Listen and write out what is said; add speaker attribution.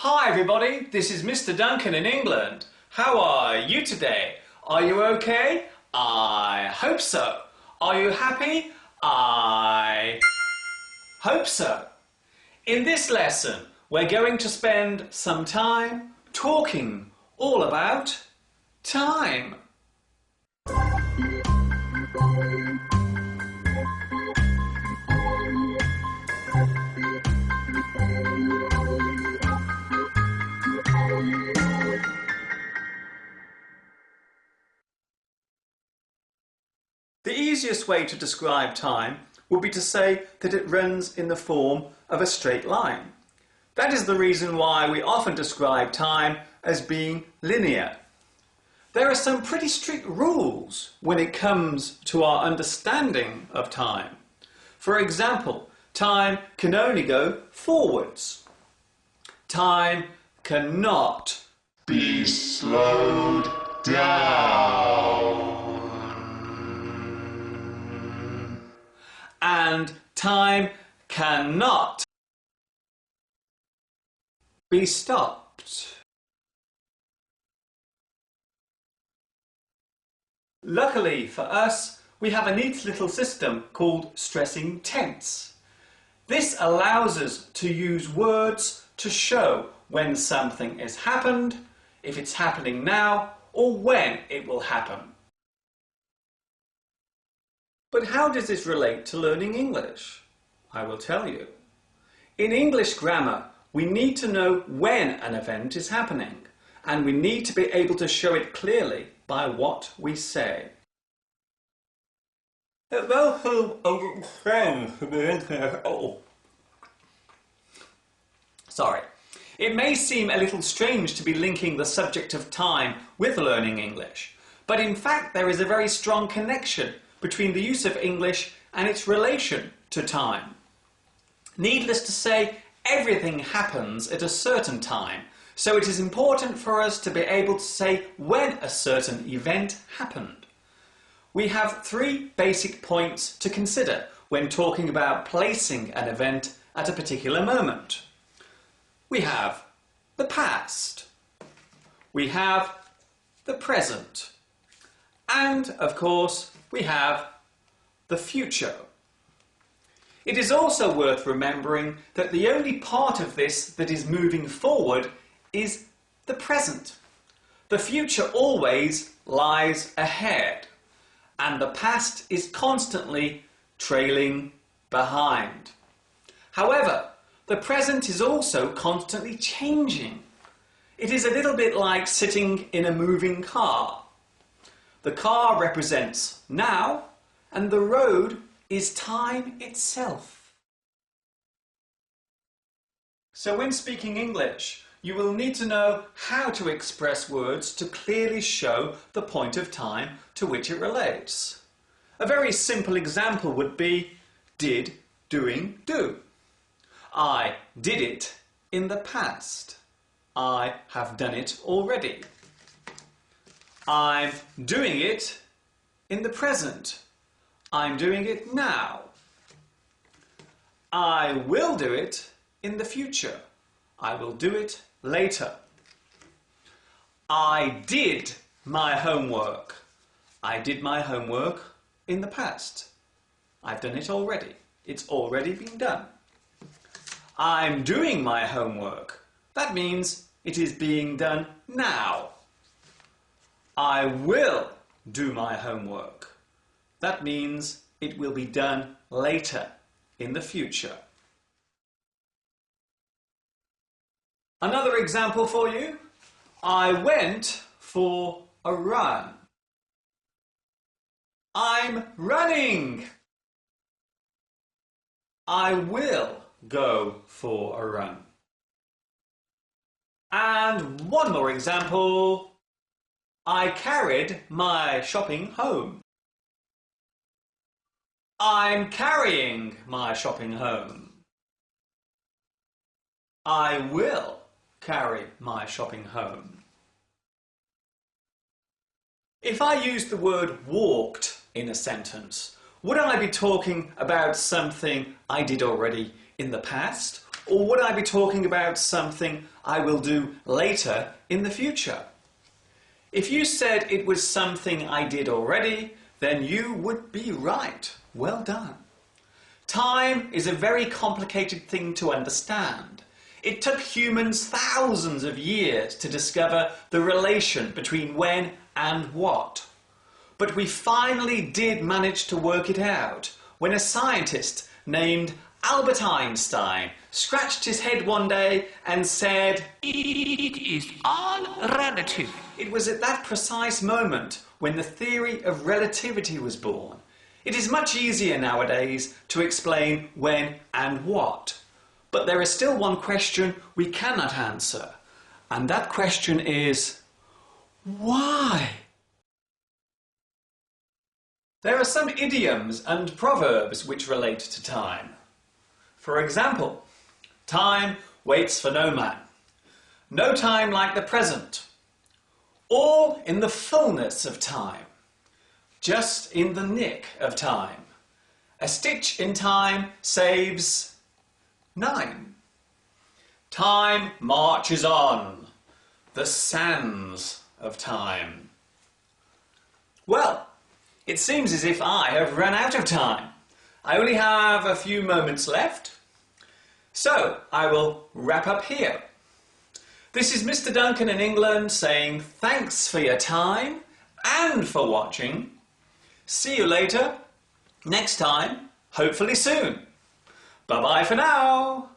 Speaker 1: Hi everybody, this is Mr. Duncan in England. How are you today? Are you okay? I hope so. Are you happy? I hope so. In this lesson, we're going to spend some time talking all about time. The easiest way to describe time would be to say that it runs in the form of a straight line. That is the reason why we often describe time as being linear. There are some pretty strict rules when it comes to our understanding of time. For example, time can only go forwards. Time cannot
Speaker 2: be slowed down.
Speaker 1: And time cannot be stopped. Luckily for us, we have a neat little system called stressing tense. This allows us to use words to show when something has happened, if it's happening now, or when it will happen. But how does this relate to learning English? I will tell you. In English grammar, we need to know when an event is happening, and we need to be able to show it clearly by what we say. Sorry. It may seem a little strange to be linking the subject of time with learning English, but in fact there is a very strong connection between the use of English and its relation to time. Needless to say, everything happens at a certain time, so it is important for us to be able to say when a certain event happened. We have three basic points to consider when talking about placing an event at a particular moment. We have the past, we have the present, and of course we have the future. It is also worth remembering that the only part of this that is moving forward is the present. The future always lies ahead, and the past is constantly trailing behind. However, the present is also constantly changing. It is a little bit like sitting in a moving car. The car represents now, and the road is time itself. So when speaking English, you will need to know how to express words to clearly show the point of time to which it relates. A very simple example would be did, doing, do. I did it in the past. I have done it already. I'm doing it in the present. I'm doing it now. I will do it in the future. I will do it later. I did my homework. I did my homework in the past. I've done it already. It's already been done. I'm doing my homework. That means it is being done now. I will do my homework. That means it will be done later, in the future. Another example for you. I went for a run. I'm running. I will go for a run. And one more example. I carried my shopping home. I'm carrying my shopping home. I will carry my shopping home. If I used the word walked in a sentence, would I be talking about something I did already in the past, Or would I be talking about something I will do later in the future? If you said it was something I did already, then you would be right. Well done. Time is a very complicated thing to understand. It took humans thousands of years to discover the relation between when and what. But we finally did manage to work it out when a scientist named Albert Einstein scratched his head one day and said,
Speaker 3: "It is all relative."
Speaker 1: It was at that precise moment when the theory of relativity was born. It is much easier nowadays to explain when and what. But there is still one question we cannot answer, and that question is, why? There are some idioms and proverbs which relate to time. For example, time waits for no man. No time like the present. All in the fullness of time. Just in the nick of time. A stitch in time saves 9. Time marches on. The sands of time. Well, it seems as if I have run out of time. I only have a few moments left, so I will wrap up here. This is Mr. Duncan in England saying thanks for your time and for watching. See you later, next time, hopefully soon. Bye-bye for now.